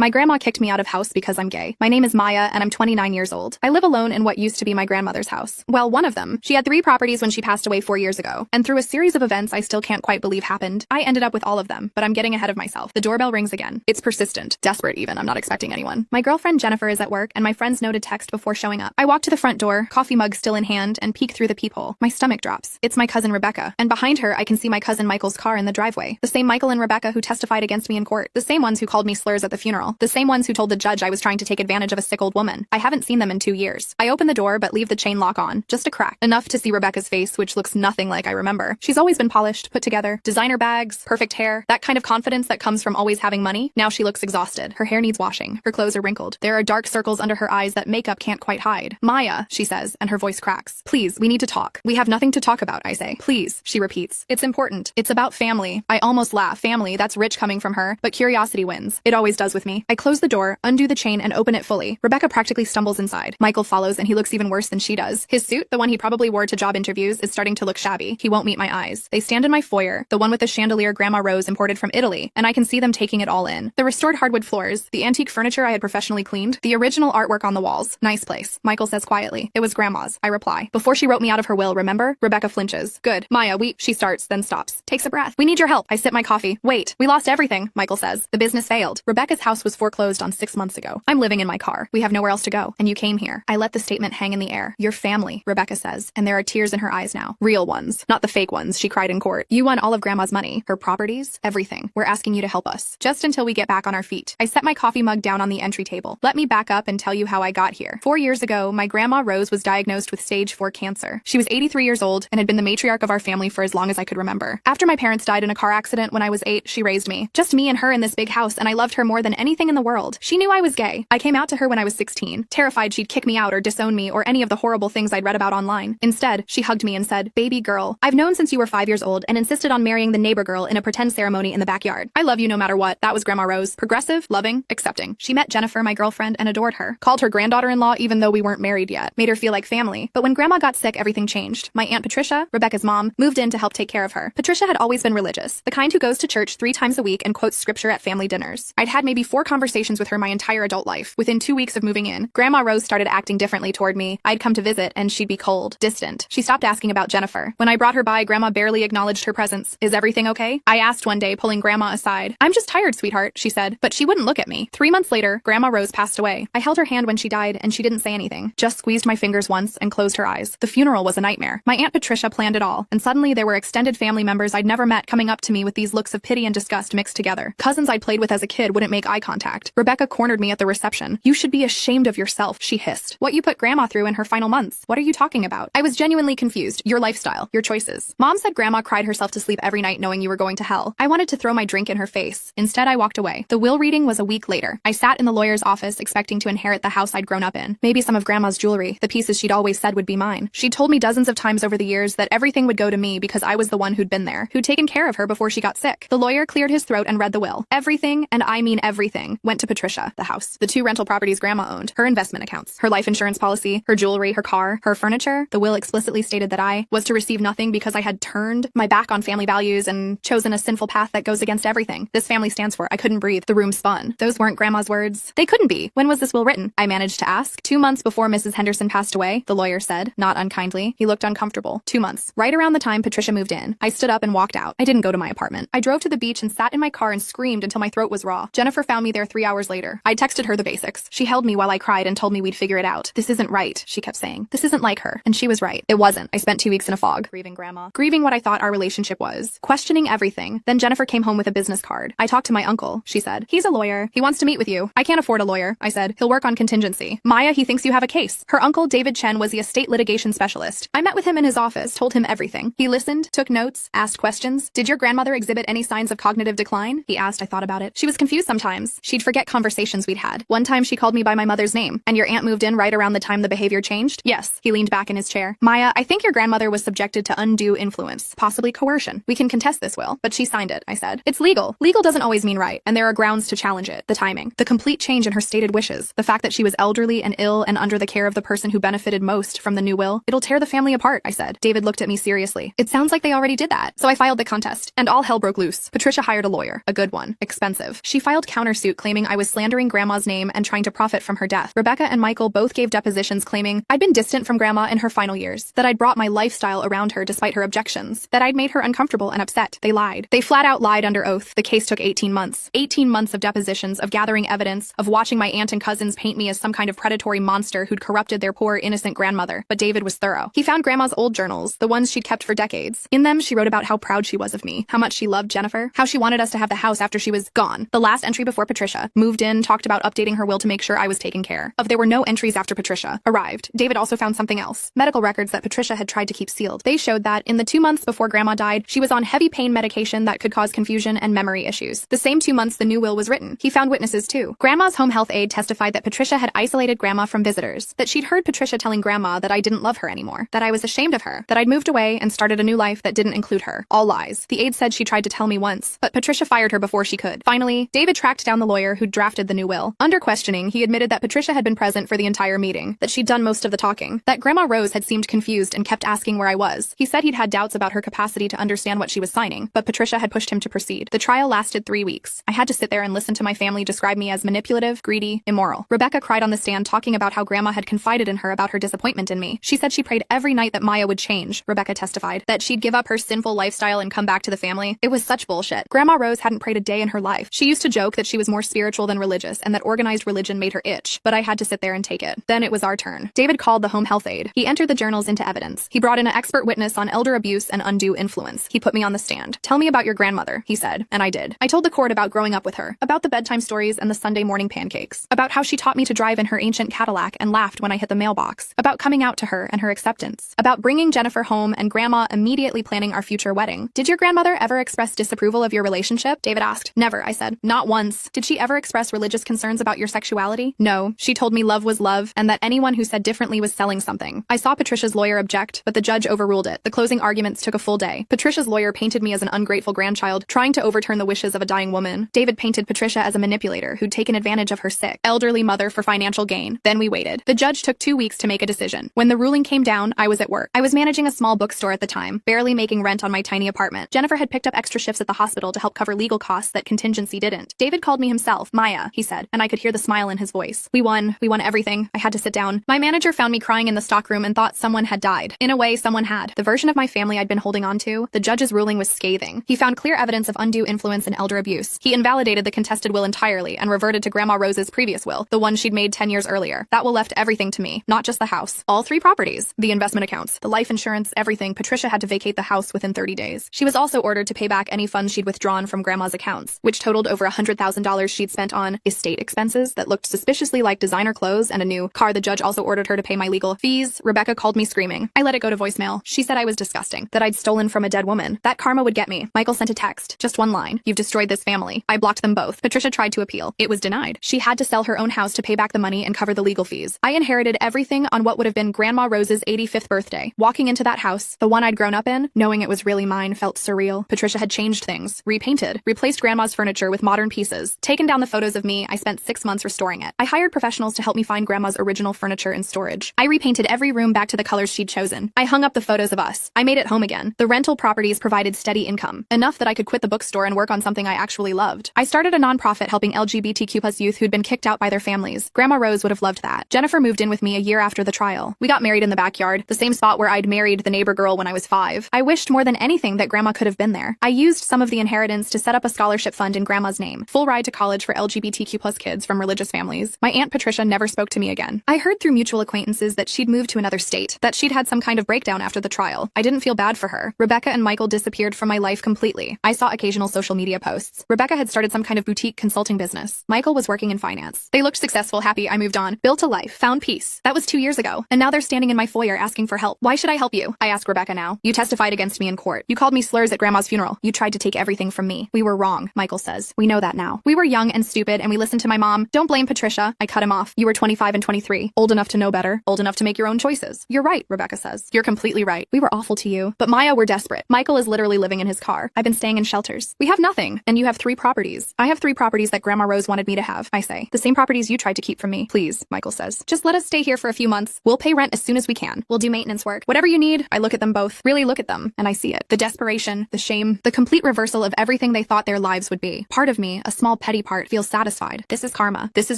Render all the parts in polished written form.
My grandma kicked me out of house because I'm gay. My name is Maya, and I'm 29 years old. I live alone in what used to be my grandmother's house. Well, one of them. She had 3 properties when she passed away 4 years ago. And through a series of events I still can't quite believe happened, I ended up with all of them. But I'm getting ahead of myself. The doorbell rings again. It's persistent. Desperate even. I'm not expecting anyone. My girlfriend Jennifer is at work, and my friends noted text before showing up. I walk to the front door, coffee mug still in hand, and peek through the peephole. My stomach drops. It's my cousin Rebecca. And behind her, I can see my cousin Michael's car in the driveway. The same Michael and Rebecca who testified against me in court. The same ones who called me slurs at the funeral. The same ones who told the judge I was trying to take advantage of a sick old woman. I haven't seen them in 2 years. I open the door but leave the chain lock on. Just a crack. Enough to see Rebecca's face, which looks nothing like I remember. She's always been polished, put together. Designer bags, perfect hair. That kind of confidence that comes from always having money. Now she looks exhausted. Her hair needs washing. Her clothes are wrinkled. There are dark circles under her eyes that makeup can't quite hide. Maya, she says, and her voice cracks. Please, we need to talk. We have nothing to talk about, I say. Please, she repeats. It's important. It's about family. I almost laugh. Family, that's rich coming from her, but curiosity wins. It always does with me. I close the door, undo the chain, and open it fully. Rebecca practically stumbles inside. Michael follows, and he looks even worse than she does. His suit, the one he probably wore to job interviews, is starting to look shabby. He won't meet my eyes. They stand in my foyer, the one with the chandelier Grandma Rose imported from Italy, and I can see them taking it all in. The restored hardwood floors, the antique furniture I had professionally cleaned, the original artwork on the walls. Nice place. Michael says quietly. It was Grandma's. I reply. Before she wrote me out of her will, remember? Rebecca flinches. Good. Maya, she starts, then stops. Takes a breath. We need your help. I sip my coffee. Wait. We lost everything, Michael says. The business failed. Rebecca's house was foreclosed on 6 months ago. I'm living in my car. We have nowhere else to go. And you came here. I let the statement hang in the air. Your family, Rebecca says. And there are tears in her eyes now. Real ones. Not the fake ones she cried in court. You won all of Grandma's money. Her properties. Everything. We're asking you to help us. Just until we get back on our feet. I set my coffee mug down on the entry table. Let me back up and tell you how I got here. 4 years ago, my Grandma Rose was diagnosed with stage 4 cancer. She was 83 years old and had been the matriarch of our family for as long as I could remember. After my parents died in a car accident when I was 8, she raised me. Just me and her in this big house, and I loved her more than anything in the world. She knew I was gay. I came out to her when I was 16, terrified she'd kick me out or disown me or any of the horrible things I'd read about online. Instead, she hugged me and said, "Baby girl, I've known since you were 5 years old and insisted on marrying the neighbor girl in a pretend ceremony in the backyard. I love you no matter what." That was Grandma Rose. Progressive, loving, accepting. She met Jennifer, my girlfriend, and adored her. Called her granddaughter-in-law even though we weren't married yet. Made her feel like family. But when Grandma got sick, everything changed. My Aunt Patricia, Rebecca's mom, moved in to help take care of her. Patricia had always been religious, the kind who goes to church 3 times a week and quotes scripture at family dinners. I'd had maybe 4 conversations with her my entire adult life. Within 2 weeks of moving in, Grandma Rose started acting differently toward me. I'd come to visit, and she'd be cold, distant. She stopped asking about Jennifer. When I brought her by, Grandma barely acknowledged her presence. Is everything okay? I asked one day, pulling Grandma aside. I'm just tired, sweetheart, she said, but she wouldn't look at me. 3 months later, Grandma Rose passed away. I held her hand when she died, and she didn't say anything, just squeezed my fingers once and closed her eyes. The funeral was a nightmare. My Aunt Patricia planned it all, and suddenly there were extended family members I'd never met coming up to me with these looks of pity and disgust mixed together. Cousins I'd played with as a kid wouldn't make eye contact. Rebecca cornered me at the reception. You should be ashamed of yourself, she hissed. What you put Grandma through in her final months. What are you talking about? I was genuinely confused. Your lifestyle, your choices. Mom said Grandma cried herself to sleep every night knowing you were going to hell. I wanted to throw my drink in her face. Instead, I walked away. The will reading was a week later. I sat in the lawyer's office expecting to inherit the house I'd grown up in. Maybe some of Grandma's jewelry, the pieces she'd always said would be mine. She'd told me dozens of times over the years that everything would go to me because I was the one who'd been there, who'd taken care of her before she got sick. The lawyer cleared his throat and read the will. Everything, and I mean everything, went to Patricia, the house, the 2 rental properties Grandma owned, her investment accounts, her life insurance policy, her jewelry, her car, her furniture. The will explicitly stated that I was to receive nothing because I had turned my back on family values and chosen a sinful path that goes against everything this family stands for. I couldn't breathe. The room spun. Those weren't Grandma's words. They couldn't be. When was this will written? I managed to ask. 2 months before Mrs. Henderson passed away, the lawyer said, not unkindly. He looked uncomfortable. 2 months. Right around the time Patricia moved in. I stood up and walked out. I didn't go to my apartment. I drove to the beach and sat in my car and screamed until my throat was raw. Jennifer found me there 3 hours later. I texted her the basics. She held me while I cried and told me we'd figure it out. This isn't right, she kept saying. This isn't like her. And she was right. It wasn't. I spent 2 weeks in a fog. Grieving Grandma. Grieving what I thought our relationship was. Questioning everything. Then Jennifer came home with a business card. I talked to my uncle, she said. He's a lawyer. He wants to meet with you. I can't afford a lawyer, I said. He'll work on contingency. Maya, he thinks you have a case. Her uncle, David Chen, was the estate litigation specialist. I met with him in his office, told him everything. He listened, took notes, asked questions. Did your grandmother exhibit any signs of cognitive decline? He asked. I thought about it. She was confused sometimes. She'd forget conversations we'd had. One time she called me by my mother's name. And your aunt moved in right around the time the behavior changed? Yes. He leaned back in his chair. Maya, I think your grandmother was subjected to undue influence, possibly coercion. We can contest this will, but she signed it, I said. It's legal. Legal doesn't always mean right, and there are grounds to challenge it. The timing, the complete change in her stated wishes, the fact that she was elderly and ill and under the care of the person who benefited most from the new will. It'll tear the family apart, I said. David looked at me seriously. It sounds like they already did that. So I filed the contest, and all hell broke loose. Patricia hired a lawyer, a good one, expensive. She filed countersuit lawsuit claiming I was slandering Grandma's name and trying to profit from her death. Rebecca and Michael both gave depositions claiming I'd been distant from Grandma in her final years, that I'd brought my lifestyle around her despite her objections, that I'd made her uncomfortable and upset. They lied. They flat out lied under oath. The case took 18 months. 18 months of depositions, of gathering evidence, of watching my aunt and cousins paint me as some kind of predatory monster who'd corrupted their poor, innocent grandmother. But David was thorough. He found Grandma's old journals, the ones she'd kept for decades. In them, she wrote about how proud she was of me, how much she loved Jennifer, how she wanted us to have the house after she was gone. The last entry before Patricia moved in talked about updating her will to make sure I was taken care of. There were no entries after Patricia arrived. David also found something else. Medical records that Patricia had tried to keep sealed. They showed that in the 2 months before Grandma died, she was on heavy pain medication that could cause confusion and memory issues. The same 2 months the new will was written. He found witnesses too. Grandma's home health aide testified that Patricia had isolated Grandma from visitors, that she'd heard Patricia telling Grandma that I didn't love her anymore, that I was ashamed of her, that I'd moved away and started a new life that didn't include her. All lies. The aide said she tried to tell me once, but Patricia fired her before she could. Finally, David tracked down the lawyer who'd drafted the new will. Under questioning, he admitted that Patricia had been present for the entire meeting, that she'd done most of the talking, that Grandma Rose had seemed confused and kept asking where I was. He said he'd had doubts about her capacity to understand what she was signing, but Patricia had pushed him to proceed. The trial lasted 3 weeks. I had to sit there and listen to my family describe me as manipulative, greedy, immoral. Rebecca cried on the stand talking about how Grandma had confided in her about her disappointment in me. She said she prayed every night that Maya would change. Rebecca testified that she'd give up her sinful lifestyle and come back to the family. It was such bullshit. Grandma Rose hadn't prayed a day in her life. She used to joke that she was more spiritual than religious and that organized religion made her itch, but I had to sit there and take it. Then it was our turn. David called the home health aide. He entered the journals into evidence. He brought in an expert witness on elder abuse and undue influence. He put me on the stand. Tell me about your grandmother, he said, and I did. I told the court about growing up with her, about the bedtime stories and the Sunday morning pancakes, about how she taught me to drive in her ancient Cadillac and laughed when I hit the mailbox, about coming out to her and her acceptance, about bringing Jennifer home and Grandma immediately planning our future wedding. Did your grandmother ever express disapproval of your relationship? David asked. Never, I said. Not once. Did she ever express religious concerns about your sexuality? No. She told me love was love and that anyone who said differently was selling something. I saw Patricia's lawyer object, but the judge overruled it. The closing arguments took a full day. Patricia's lawyer painted me as an ungrateful grandchild, trying to overturn the wishes of a dying woman. David painted Patricia as a manipulator who'd taken advantage of her sick, elderly mother for financial gain. Then we waited. The judge took 2 weeks to make a decision. When the ruling came down, I was at work. I was managing a small bookstore at the time, barely making rent on my tiny apartment. Jennifer had picked up extra shifts at the hospital to help cover legal costs that contingency didn't. David called me himself, Maya, he said, and I could hear the smile in his voice. We won everything. I had to sit down. My manager found me crying in the stockroom and thought someone had died. In a way, someone had. The version of my family I'd been holding on to, the judge's ruling was scathing. He found clear evidence of undue influence and elder abuse. He invalidated the contested will entirely and reverted to Grandma Rose's previous will, the one she'd made 10 years earlier. That will left everything to me, not just the house. All 3 properties, the investment accounts, the life insurance, everything. Patricia had to vacate the house within 30 days. She was also ordered to pay back any funds she'd withdrawn from Grandma's accounts, which totaled over $100,000 she'd spent on estate expenses that looked suspiciously like designer clothes and a new car. The judge also ordered her to pay my legal fees. Rebecca called me screaming. I let it go to voicemail. She said I was disgusting, that I'd stolen from a dead woman, that karma would get me. Michael sent a text. Just one line. You've destroyed this family. I blocked them both. Patricia tried to appeal. It was denied. She had to sell her own house to pay back the money and cover the legal fees. I inherited everything on what would have been Grandma Rose's 85th birthday. Walking into that house, the one I'd grown up in, knowing it was really mine felt surreal. Patricia had changed things, repainted, replaced Grandma's furniture with modern pieces, taken down the photos of me. I spent 6 months restoring it. I hired professionals to help me find Grandma's original furniture in storage. I repainted every room back to the colors she'd chosen. I hung up the photos of us. I made it home again. The rental properties provided steady income, enough that I could quit the bookstore and work on something I actually loved. I started a nonprofit helping LGBTQ+ youth who'd been kicked out by their families. Grandma Rose would have loved that. Jennifer moved in with me a year after the trial. We got married in the backyard, the same spot where I'd married the neighbor girl when I was 5. I wished more than anything that Grandma could have been there. I used some of the inheritance to set up a scholarship fund in Grandma's name. Full ride to college for LGBTQ+ kids from religious families. My Aunt Patricia never spoke to me again. I heard through mutual acquaintances that she'd moved to another state, that she'd had some kind of breakdown after the trial. I didn't feel bad for her. Rebecca and Michael disappeared from my life completely. I saw occasional social media posts. Rebecca had started some kind of boutique consulting business. Michael was working in finance. They looked successful, happy. I moved on, built a life, found peace. That was 2 years ago, and now they're standing in my foyer asking for help. Why should I help you? I ask Rebecca now. You testified against me in court. You called me slurs at Grandma's funeral. You tried to take everything from me. We were wrong, Michael says. We know that now. We were young and stupid, and we listened to my mom. Don't blame Patricia. I cut him off. You were 25 and 23, old enough to know better, old enough to make your own choices. You're right, Rebecca says. You're completely right. We were awful to you. But Maya, we're desperate. Michael is literally living in his car. I've been staying in shelters. We have nothing, and you have 3 properties. I have 3 properties that Grandma Rose wanted me to have, I say. The same properties you tried to keep from me. Please, Michael says. Just let us stay here for a few months. We'll pay rent as soon as we can. We'll do maintenance work. Whatever you need. I look at them both. Really look at them, and I see it. The desperation, the shame, the complete reversal of everything they thought their lives would be. Part of me, a small petty petty part feels satisfied. This is karma. This is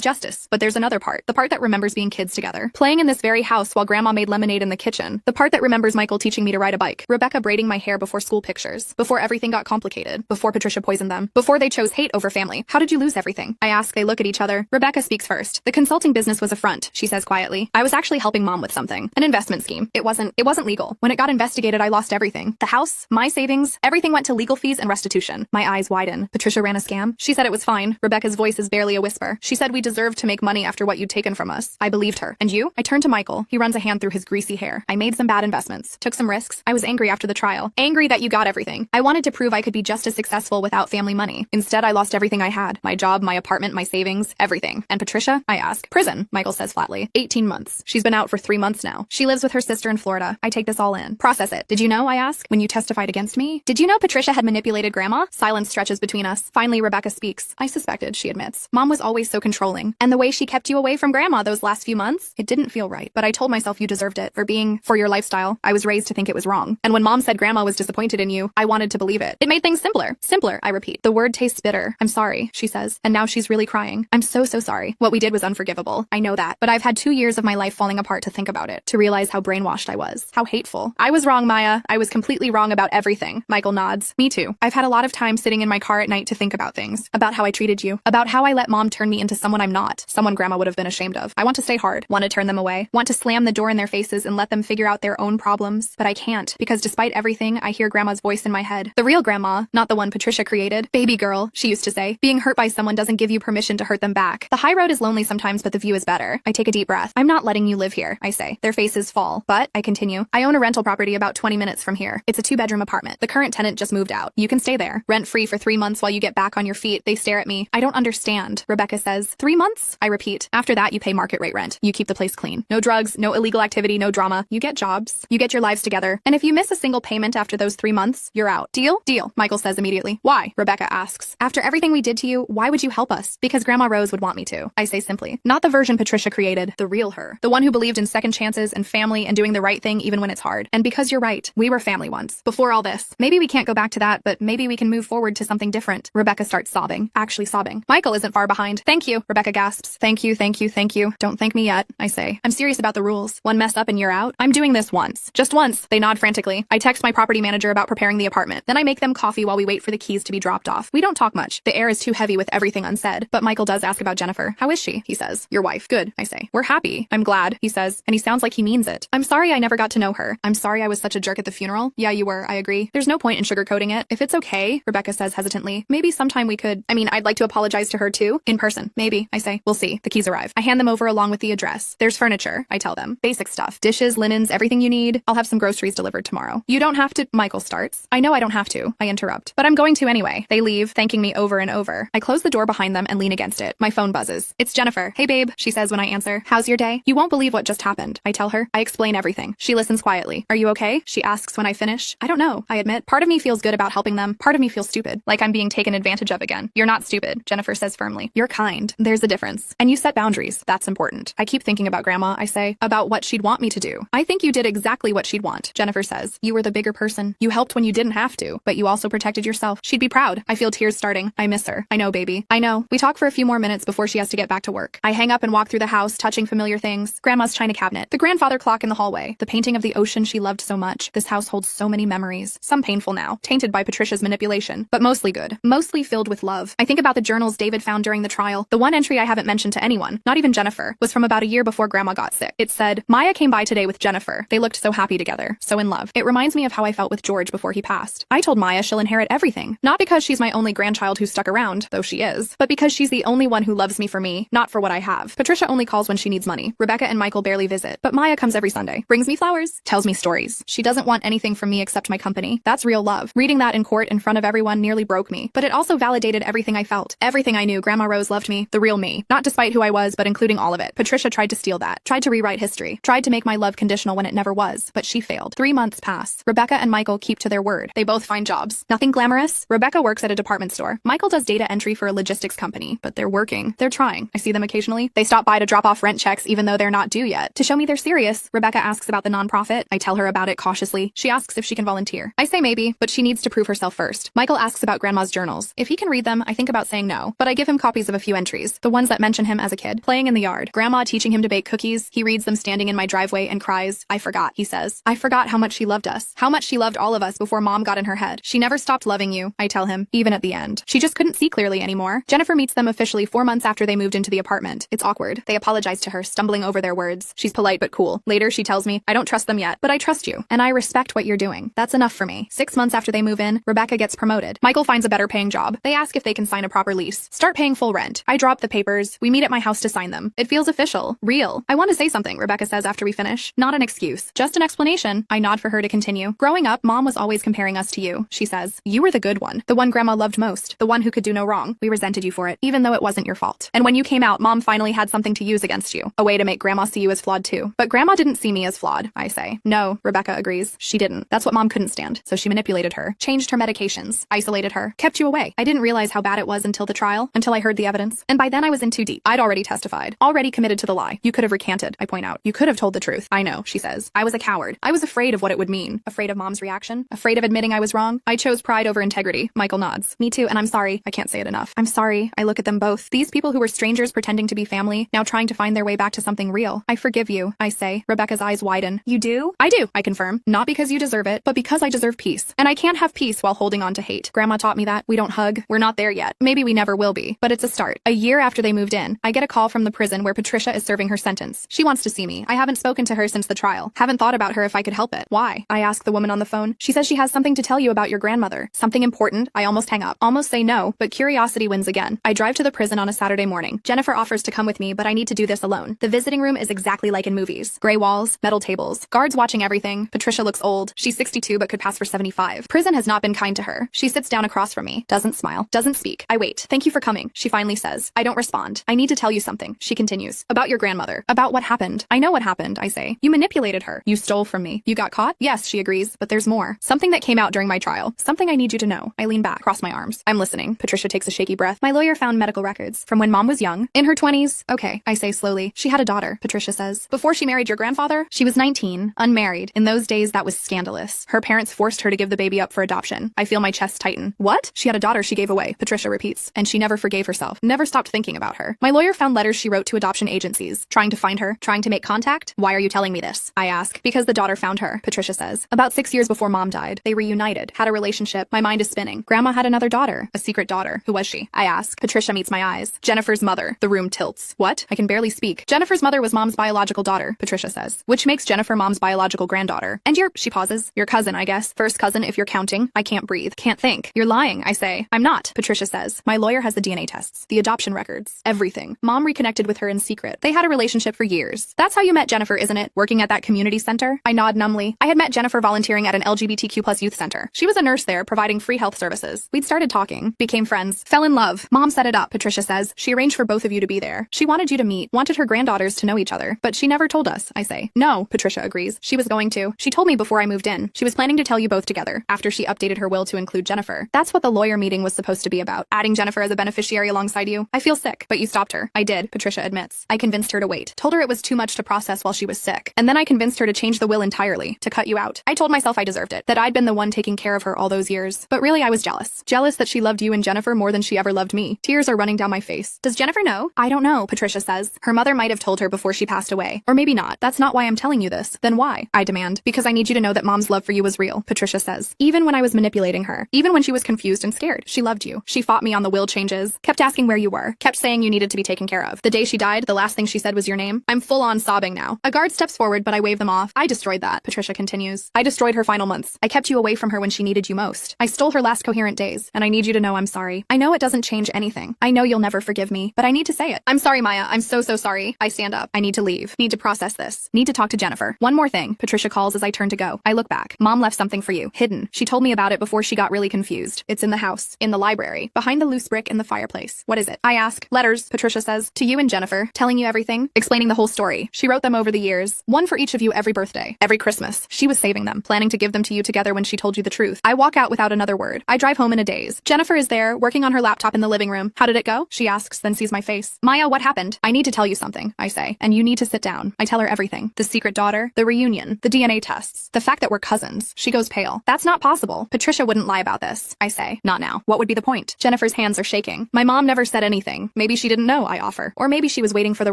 justice. But there's another part. The part that remembers being kids together. Playing in this very house while Grandma made lemonade in the kitchen. The part that remembers Michael teaching me to ride a bike. Rebecca braiding my hair before school pictures. Before everything got complicated. Before Patricia poisoned them. Before they chose hate over family. How did you lose everything? I ask. They look at each other. Rebecca speaks first. The consulting business was a front, she says quietly. I was actually helping Mom with something. An investment scheme. It wasn't legal. When it got investigated, I lost everything. The house, my savings, everything went to legal fees and restitution. My eyes widen. Patricia ran a scam? She said it was fine. Rebecca's voice is barely a whisper. She said we deserved to make money after what you'd taken from us. I believed her. And you? I turned to Michael. He runs a hand through his greasy hair. I made some bad investments. Took some risks. I was angry after the trial. Angry that you got everything. I wanted to prove I could be just as successful without family money. Instead, I lost everything I had. My job, my apartment, my savings, everything. And Patricia? I ask. Prison, Michael says flatly. 18 months. She's been out for 3 months now. She lives with her sister in Florida. I take this all in. Process it. Did you know, I ask, when you testified against me? Did you know Patricia had manipulated Grandma? Silence stretches between us. Finally, Rebecca speaks. I suspected, she admits. Mom was always so controlling. And the way she kept you away from Grandma those last few months, it didn't feel right. But I told myself you deserved it for your lifestyle. I was raised to think it was wrong. And when Mom said Grandma was disappointed in you, I wanted to believe it. It made things simpler. Simpler, I repeat. The word tastes bitter. I'm sorry, she says. And now she's really crying. I'm so sorry. What we did was unforgivable. I know that. But I've had 2 years of my life falling apart to think about it, to realize how brainwashed I was. How hateful. I was wrong, Maya. I was completely wrong about everything. Michael nods. Me too. I've had a lot of time sitting in my car at night to think about things. About how I treated you. About how I let Mom turn me into someone I'm not. Someone Grandma would have been ashamed of. I want to stay hard. Want to turn them away. Want to slam the door in their faces and let them figure out their own problems. But I can't, because despite everything, I hear Grandma's voice in my head. The real Grandma, not the one Patricia created. Baby girl, she used to say. Being hurt by someone doesn't give you permission to hurt them back. The high road is lonely sometimes, but the view is better. I take a deep breath. I'm not letting you live here, I say. Their faces fall. But, I continue, I own a rental property about 20 minutes from here. It's a 2-bedroom apartment. The current tenant just moved out. You can stay there. Rent-free for 3 months while you get back on your feet. They stare at me. I don't understand, Rebecca says. 3 months? I repeat. After that, you pay market rate rent. You keep the place clean. No drugs, no illegal activity, no drama. You get jobs. You get your lives together. And if you miss a single payment after those 3 months, you're out. Deal? Deal, Michael says immediately. Why? Rebecca asks. After everything we did to you, why would you help us? Because Grandma Rose would want me to. I say simply. Not the version Patricia created. The real her. The one who believed in second chances and family and doing the right thing even when it's hard. And because you're right, we were family once. Before all this. Maybe we can't go back to that, but maybe we can move forward to something different. Rebecca starts sobbing. Actually sobbing. Michael isn't far behind. Thank you, Rebecca gasps. Thank you, thank you, thank you. Don't thank me yet, I say. I'm serious about the rules. One mess up and you're out. I'm doing this once. Just once. They nod frantically. I text my property manager about preparing the apartment. Then I make them coffee while we wait for the keys to be dropped off. We don't talk much. The air is too heavy with everything unsaid. But Michael does ask about Jennifer. How is she? He says. Your wife. Good, I say. We're happy. I'm glad, he says. And he sounds like he means it. I'm sorry I never got to know her. I'm sorry I was such a jerk at the funeral. Yeah, you were. I agree. There's no point in sugarcoating it. If it's okay, Rebecca says hesitantly, maybe sometime we could. I'd like to apologize to her too. In person. Maybe, I say. We'll see. The keys arrive. I hand them over along with the address. There's furniture, I tell them. Basic stuff. Dishes, linens, everything you need. I'll have some groceries delivered tomorrow. You don't have to. Michael starts. I know I don't have to. I interrupt. But I'm going to anyway. They leave, thanking me over and over. I close the door behind them and lean against it. My phone buzzes. It's Jennifer. Hey babe, she says when I answer. How's your day? You won't believe what just happened. I tell her. I explain everything. She listens quietly. Are you okay? She asks when I finish. I don't know. I admit. Part of me feels good about helping them. Part of me feels stupid. Like I'm being taken advantage of again. You're not stupid, Jennifer says firmly. You're kind. There's a difference. And you set boundaries. That's important. I keep thinking about Grandma, I say. About what she'd want me to do. I think you did exactly what she'd want, Jennifer says. You were the bigger person. You helped when you didn't have to, but you also protected yourself. She'd be proud. I feel tears starting. I miss her. I know, baby. I know. We talk for a few more minutes before she has to get back to work. I hang up and walk through the house, touching familiar things. Grandma's china cabinet. The grandfather clock in the hallway. The painting of the ocean she loved so much. This house holds so many memories. Some painful now. Tainted by Patricia's manipulation. But mostly good. Mostly filled with love. I think about the journals David found during the trial. The one entry I haven't mentioned to anyone, not even Jennifer, was from about a year before Grandma got sick. It said, Maya came by today with Jennifer. They looked so happy together. So in love. It reminds me of how I felt with George before he passed. I told Maya she'll inherit everything. Not because she's my only grandchild who stuck around, though she is, but because she's the only one who loves me for me, not for what I have. Patricia only calls when she needs money. Rebecca and Michael barely visit, but Maya comes every Sunday. Brings me flowers. Tells me stories. She doesn't want anything from me except my company. That's real love. Reading that in court in front of everyone nearly broke me, but it also validated everything I felt. Everything I knew. Grandma Rose loved me. The real me. Not despite who I was, but including all of it. Patricia tried to steal that. Tried to rewrite history. Tried to make my love conditional when it never was, but she failed. 3 months pass. Rebecca and Michael keep to their word. They both find jobs. Nothing glamorous. Rebecca works at a department store. Michael does data entry for a logistics company, but they're working. They're trying. I see them occasionally. They stop by to drop off rent checks even though they're not due yet. To show me they're serious, Rebecca asks about the nonprofit. I tell her about it cautiously. She asks if she can volunteer. I say maybe, but she needs to prove herself first. Michael asks about Grandma's journals. If he can read them, I think about about saying no, but I give him copies of a few entries, the ones that mention him as a kid, playing in the yard, grandma teaching him to bake cookies. He reads them standing in my driveway and cries. I forgot, he says. I forgot how much she loved us, how much she loved all of us before mom got in her head. She never stopped loving you, I tell him, even at the end. She just couldn't see clearly anymore. Jennifer meets them officially 4 months after they moved into the apartment. It's awkward. They apologize to her, stumbling over their words. She's polite but cool. Later, she tells me, I don't trust them yet, but I trust you, and I respect what you're doing. That's enough for me. 6 months after they move in, Rebecca gets promoted. Michael finds a better paying job. They ask if they can sign a proper lease. Start paying full rent. I drop the papers. We meet at my house to sign them. It feels official. Real. I want to say something, Rebecca says after we finish. Not an excuse. Just an explanation. I nod for her to continue. Growing up, mom was always comparing us to you, she says. You were the good one. The one grandma loved most. The one who could do no wrong. We resented you for it, even though it wasn't your fault. And when you came out, mom finally had something to use against you. A way to make grandma see you as flawed too. But grandma didn't see me as flawed, I say. No, Rebecca agrees. She didn't. That's what mom couldn't stand. So she manipulated her, changed her medications, isolated her, kept you away. I didn't realize how bad it was until the trial, until I heard the evidence. And by then I was in too deep. I'd already testified, already committed to the lie. You could have recanted, I point out. You could have told the truth. I know, she says. I was a coward. I was afraid of what it would mean. Afraid of mom's reaction. Afraid of admitting I was wrong. I chose pride over integrity. Michael nods. Me too, and I'm sorry. I can't say it enough. I'm sorry. I look at them both. These people who were strangers pretending to be family, now trying to find their way back to something real. I forgive you, I say. Rebecca's eyes widen. You do? I do, I confirm. Not because you deserve it, but because I deserve peace. And I can't have peace while holding on to hate. Grandma taught me that. We don't hug. We're not there yet. Maybe we never will be, but it's a start. A year after they moved in, I get a call from the prison where Patricia is serving her sentence. She wants to see me. I haven't spoken to her since the trial. Haven't thought about her if I could help it. Why? I ask the woman on the phone. She says she has something to tell you about your grandmother. Something important. I almost hang up. Almost say no, but curiosity wins again. I drive to the prison on a Saturday morning. Jennifer offers to come with me, but I need to do this alone. The visiting room is exactly like in movies. Gray walls, metal tables, guards watching everything. Patricia looks old. She's 62 but could pass for 75. Prison has not been kind to her. She sits down across from me, doesn't smile, doesn't speak. I wait. Thank you for coming, she finally says. I don't respond. I need to tell you something, she continues. About your grandmother. About what happened. I know what happened, I say. You manipulated her. You stole from me. You got caught? Yes, she agrees, but there's more. Something that came out during my trial. Something I need you to know. I lean back, cross my arms. I'm listening. Patricia takes a shaky breath. My lawyer found medical records from when mom was young. In her 20s. Okay, I say slowly. She had a daughter, Patricia says. Before she married your grandfather, she was 19, unmarried. In those days, that was scandalous. Her parents forced her to give the baby up for adoption. I feel my chest tighten. What? She had a daughter she gave away, Patricia repeats. And she never forgave herself. Never stopped thinking about her. My lawyer found letters she wrote to adoption agencies, trying to find her, trying to make contact. Why are you telling me this? I ask. Because the daughter found her, Patricia says. About 6 years before mom died, they reunited, had a relationship. My mind is spinning. Grandma had another daughter, a secret daughter. Who was she? I ask. Patricia meets my eyes. Jennifer's mother. The room tilts. What? I can barely speak. Jennifer's mother was mom's biological daughter, Patricia says, which makes Jennifer mom's biological granddaughter. And she pauses. Your cousin, I guess. First cousin if you're counting. I can't breathe. Can't think. You're lying, I say. I'm not, Patricia says. My lawyer has the DNA tests, the adoption records, everything. Mom reconnected with her in secret. They had a relationship for years. That's how you met Jennifer, isn't it? Working at that community center? I nod numbly. I had met Jennifer volunteering at an LGBTQ+ youth center. She was a nurse there, providing free health services. We'd started talking, became friends, fell in love. Mom set it up, Patricia says. She arranged for both of you to be there. She wanted you to meet, wanted her granddaughters to know each other, but she never told us, I say. No, Patricia agrees. She was going to. She told me before I moved in. She was planning to tell you both together, after she updated her will to include Jennifer. That's what the lawyer meeting was supposed to be about, adding Jennifer as a beneficiary alongside you. I feel sick, but you stopped her. I did, Patricia admits. I convinced her to wait, told her it was too much to process while she was sick, and then I convinced her to change the will entirely, to cut you out. I told myself I deserved it, that I'd been the one taking care of her all those years, but really I was jealous. Jealous that she loved you and Jennifer more than she ever loved me. Tears are running down my face. Does Jennifer know? I don't know, Patricia says. Her mother might have told her before she passed away. Or maybe not. That's not why I'm telling you this. Then why? I demand. Because I need you to know that mom's love for you was real, Patricia says. Even when I was manipulating her, even when she was confused and scared, she loved you. She fought me on the will changes, kept asking where you were, kept saying you needed to be taken care of. The day she died, the last thing she said was your name. I'm full on sobbing now. A guard steps forward, but I wave them off. I destroyed that, Patricia continues. I destroyed her final months. I kept you away from her when she needed you most. I stole her last coherent days, and I need you to know I'm sorry. I know it doesn't change anything. I know you'll never forgive me, but I need to say it. I'm sorry, Maya. I'm so sorry. I stand up. I need to leave. Need to process this. Need to talk to Jennifer. One more thing, Patricia calls as I turn to go. I look back. Mom left something for you. Hidden. She told me about it before she got really confused. It's in the house. In the library. Behind the loose brick in the fireplace. What is it? I ask. Letters, Patricia says. To you and Jennifer. Telling you everything. Explaining the whole story. She wrote them over the years. One for each of you every birthday. Every Christmas. She was saving them. Planning to give them to you together when she told you the truth. I walk out without another word. I drive home in a daze. Jennifer is there, working on her laptop in the living room. How did it go? She asks, then sees my face. Maya, what happened? I need to tell you something, I say. And you need to sit down. I tell her everything. The secret daughter, the reunion, the DNA tests, the fact that we're cousins. She goes pale. That's not possible. Patricia wouldn't lie about this, I say. Not now. What would be the point? Jennifer's Jennifer's hands are shaking. My mom never said anything. Maybe she didn't know, I offer. Or maybe she was waiting for the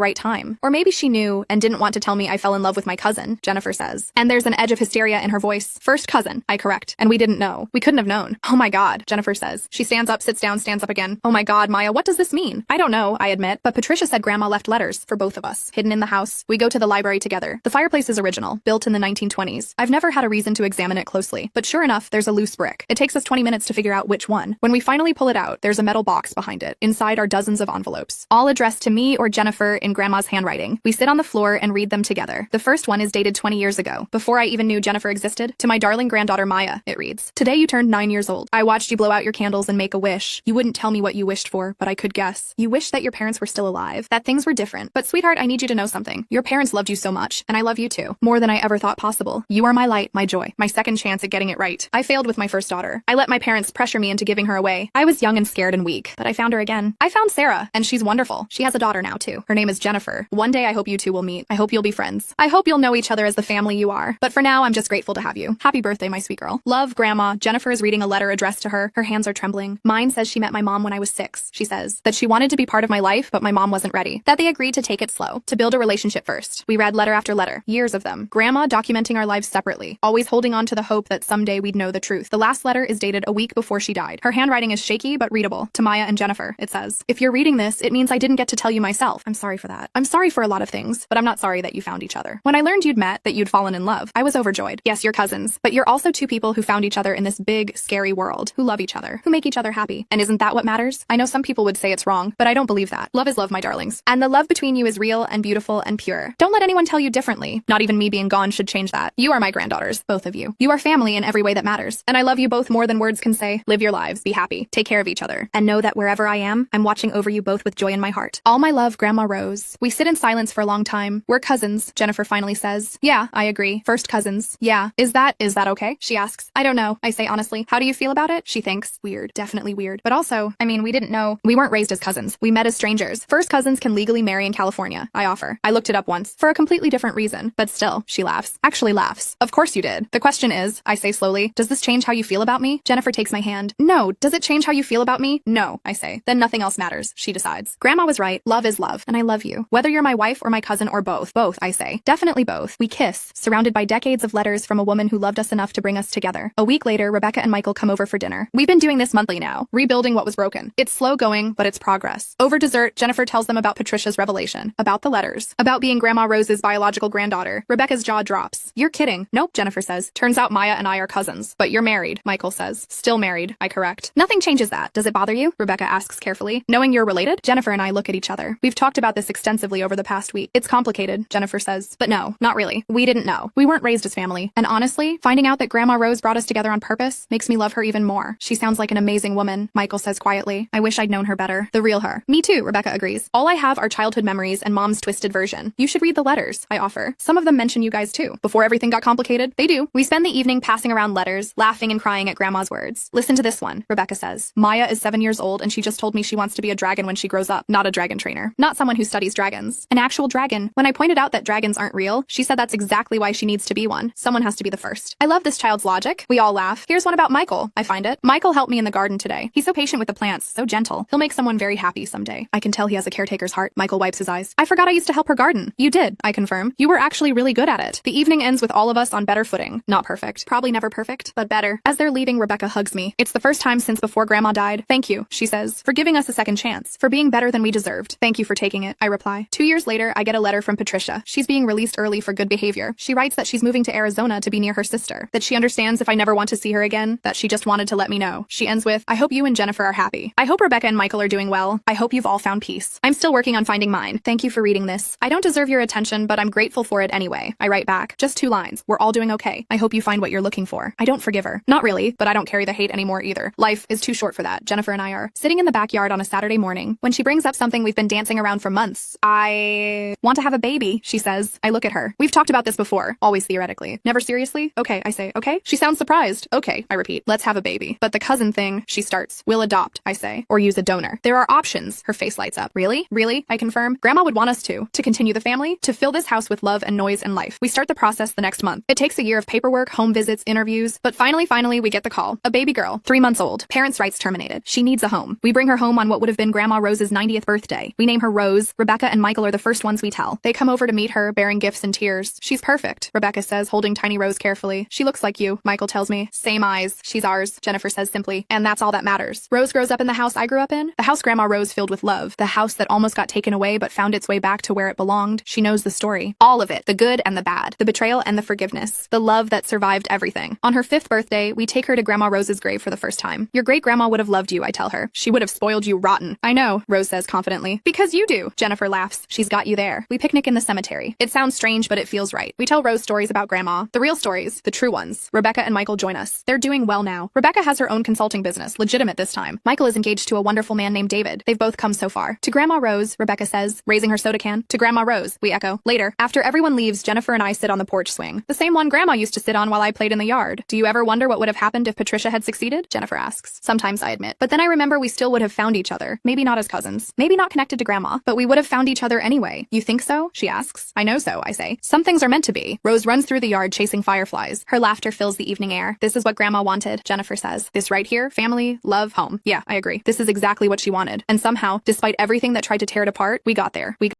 right time. Or maybe she knew and didn't want to tell me I fell in love with my cousin, Jennifer says. And there's an edge of hysteria in her voice. First cousin, I correct. And we didn't know. We couldn't have known. Oh my God, Jennifer says. She stands up, sits down, stands up again. Oh my God, Maya, what does this mean? I don't know, I admit. But Patricia said Grandma left letters for both of us, hidden in the house. We go to the library together. The fireplace is original, built in the 1920s. I've never had a reason to examine it closely, but sure enough, there's a loose brick. It takes us 20 minutes to figure out which one. When we finally pull it out, there's a metal box behind it. Inside are dozens of envelopes, all addressed to me or Jennifer in Grandma's handwriting. We sit on the floor and read them together. The first one is dated 20 years ago, before I even knew Jennifer existed. To my darling granddaughter Maya, it reads, "Today you turned 9 years old. I watched you blow out your candles and make a wish. You wouldn't tell me what you wished for, but I could guess. You wished that your parents were still alive, that things were different. But sweetheart, I need you to know something. Your parents loved you so much, and I love you too. More than I ever thought possible. You are my light, my joy, my second chance at getting it right. I failed with my first daughter. I let my parents pressure me into giving her away. I was young and scared and weak, but I found her again. I found Sarah, and she's wonderful. She has a daughter now too. Her name is Jennifer. One day I hope you two will meet. I hope you'll be friends. I hope you'll know each other as the family you are. But for now, I'm just grateful to have you. Happy birthday, my sweet girl. Love, Grandma." Jennifer is reading a letter addressed to her. Her hands are trembling. Mine says she met my mom when I was 6. She says that she wanted to be part of my life, but my mom wasn't ready. That they agreed to take it slow, to build a relationship first. We read letter after letter, years of them. Grandma documenting our lives separately, always holding on to the hope that someday we'd know the truth. The last letter is dated a week before she died. Her handwriting is shaky but readable. To Maya and Jennifer, it says, "If you're reading this, it means I didn't get to tell you myself. I'm sorry for that. I'm sorry for a lot of things, but I'm not sorry that you found each other. When I learned you'd met, that you'd fallen in love, I was overjoyed. Yes, you're cousins, but you're also two people who found each other in this big, scary world, who love each other, who make each other happy. And isn't that what matters? I know some people would say it's wrong, but I don't believe that. Love is love, my darlings. And the love between you is real and beautiful and pure. Don't let anyone tell you differently. Not even me being gone should change that. You are my granddaughters, both of you. You are family in every way that matters. And I love you both more than words can say. Live your lives, be happy, take care of each other, and know that wherever I am, I'm watching over you both with joy in my heart. All my love, Grandma Rose." We sit in silence for a long time. We're cousins, Jennifer finally says. Yeah, I agree. First cousins. Yeah. Is that okay? She asks. I don't know, I say honestly. How do you feel about it? She thinks. Weird. Definitely weird. But also, I mean, we didn't know. We weren't raised as cousins. We met as strangers. First cousins can legally marry in California, I offer. I looked it up once, for a completely different reason. But still, she laughs. Actually laughs. Of course you did. The question is, I say slowly, does this change how you feel about me? Jennifer takes my hand. No. Does it change how you feel about me? No, I say. Then nothing else matters, she decides. Grandma was right. Love is love, and I love you. Whether you're my wife or my cousin or both. Both, I say. Definitely both. We kiss, surrounded by decades of letters from a woman who loved us enough to bring us together. A week later, Rebecca and Michael come over for dinner. We've been doing this monthly now, rebuilding what was broken. It's slow going, but it's progress. Over dessert, Jennifer tells them about Patricia's revelation, about the letters, about being Grandma Rose's biological granddaughter. Rebecca's jaw drops. You're kidding. Nope, Jennifer says. Turns out Maya and I are cousins. But you're married, Michael says. Still married, I correct. Nothing changes that. Does it bother you? Rebecca asks carefully. Knowing you're related? Jennifer and I look at each other. We've talked about this extensively over the past week. It's complicated, Jennifer says. But no, not really. We didn't know. We weren't raised as family. And honestly, finding out that Grandma Rose brought us together on purpose makes me love her even more. She sounds like an amazing woman, Michael says quietly. I wish I'd known her better. The real her. Me too, Rebecca agrees. All I have are childhood memories and Mom's twisted version. You should read the letters, I offer. Some of them mention you guys too. Before everything got complicated, they do. We spend the evening passing around letters, laughing and crying at Grandma's words. Listen to this one, Rebecca says. Maya is 7 years old and she just told me she wants to be a dragon when she grows up. Not a dragon trainer. Not someone who studies dragons. An actual dragon. When I pointed out that dragons aren't real, she said that's exactly why she needs to be one. Someone has to be the first. I love this child's logic. We all laugh. Here's one about Michael. I find it. Michael helped me in the garden today. He's so patient with the plants, so gentle. He'll make someone very happy someday. I can tell he has a caretaker's heart. Michael wipes his eyes. I forgot I used to help her garden. You did, I confirm. You were actually really good at it. The evening ends with all of us on better footing. Not perfect. Probably never perfect, but better. As they're leaving, Rebecca hugs me. It's the first time since before Grandma died. Thank you, she says, for giving us a second chance, for being better than we deserved. Thank you for taking it, I reply. 2 years later, I get a letter from Patricia. She's being released early for good behavior. She writes that she's moving to Arizona to be near her sister, that she understands if I never want to see her again, that she just wanted to let me know. She ends with, I hope you and Jennifer are happy. I hope Rebecca and Michael are doing well. I hope you've all found peace. I'm still working on finding mine. Thank you for reading this. I don't deserve your attention, but I'm grateful for it anyway. I write back. Just 2 lines. We're all doing okay. I hope you find what you're looking for. I don't forgive her. Not really, but I don't carry the hate anymore either. Life is too short for that. Jennifer and I are sitting in the backyard on a Saturday morning when she brings up something we've been dancing around for months. I want to have a baby, she says. I look at her. We've talked about this before, always theoretically. Never seriously? Okay, I say. Okay? She sounds surprised. Okay, I repeat. Let's have a baby. But the cousin thing, she starts. We'll adopt, I say. Or use a donor. There are options. Her face lights up. Really? Really? I confirm. Grandma would want us to continue the family, to fill this house with love and noise and life. We start the process the next month. It takes a year of paperwork, home visits, interviews, but finally we get the call. A baby girl, 3 months old. Parents' rights terminated. She needs a home. We bring her home on what would have been Grandma Rose's 90th birthday. We name her Rose. Rebecca and Michael are the first ones we tell. They come over to meet her, bearing gifts and tears. She's perfect, Rebecca says, holding tiny Rose carefully. She looks like you, Michael tells me. Same eyes. She's ours, Jennifer says simply. And that's all that matters. Rose grows up in the house I grew up in. The house Grandma Rose filled with love. The house that almost got taken away but found its way back to where it belonged. She knows the story. All of it. The good and the bad. The betrayal and the forgiveness. The love that survived everything. On her 5th birthday, we take her to Grandma Rose's grave for the first time. Your great-grandma would have loved you, I tell her. She would have spoiled you rotten. I know, Rose says confidently. Because you do, Jennifer laughs. She's got you there. We picnic in the cemetery. It sounds strange, but it feels right. We tell Rose stories about Grandma. The real stories. The true ones. Rebecca and Michael join us. They're doing well now. Rebecca has her own consulting business, legitimate this time. Michael is engaged to a wonderful man named David. They've both come so far. To Grandma Rose, Rebecca says, raising her soda can. To Grandma Rose, we echo. Later, after everyone leaves, Jennifer and I sit on the porch swing. The same one Grandma used to sit on while I played in the yard. Do you ever wonder what would have happened if Patricia had succeeded? Jennifer asks. Sometimes, I admit. But then I remember we still would have found each other. Maybe not as cousins. Maybe not connected to Grandma. But we would have found each other anyway. You think so? She asks. I know so, I say. Some things are meant to be. Rose runs through the yard chasing fireflies. Her laughter fills the evening air. This is what Grandma wanted, Jennifer says. This right here, family, love, home. Yeah, I agree. This is exactly what she wanted. And somehow, despite everything that tried to tear it apart, we got there. We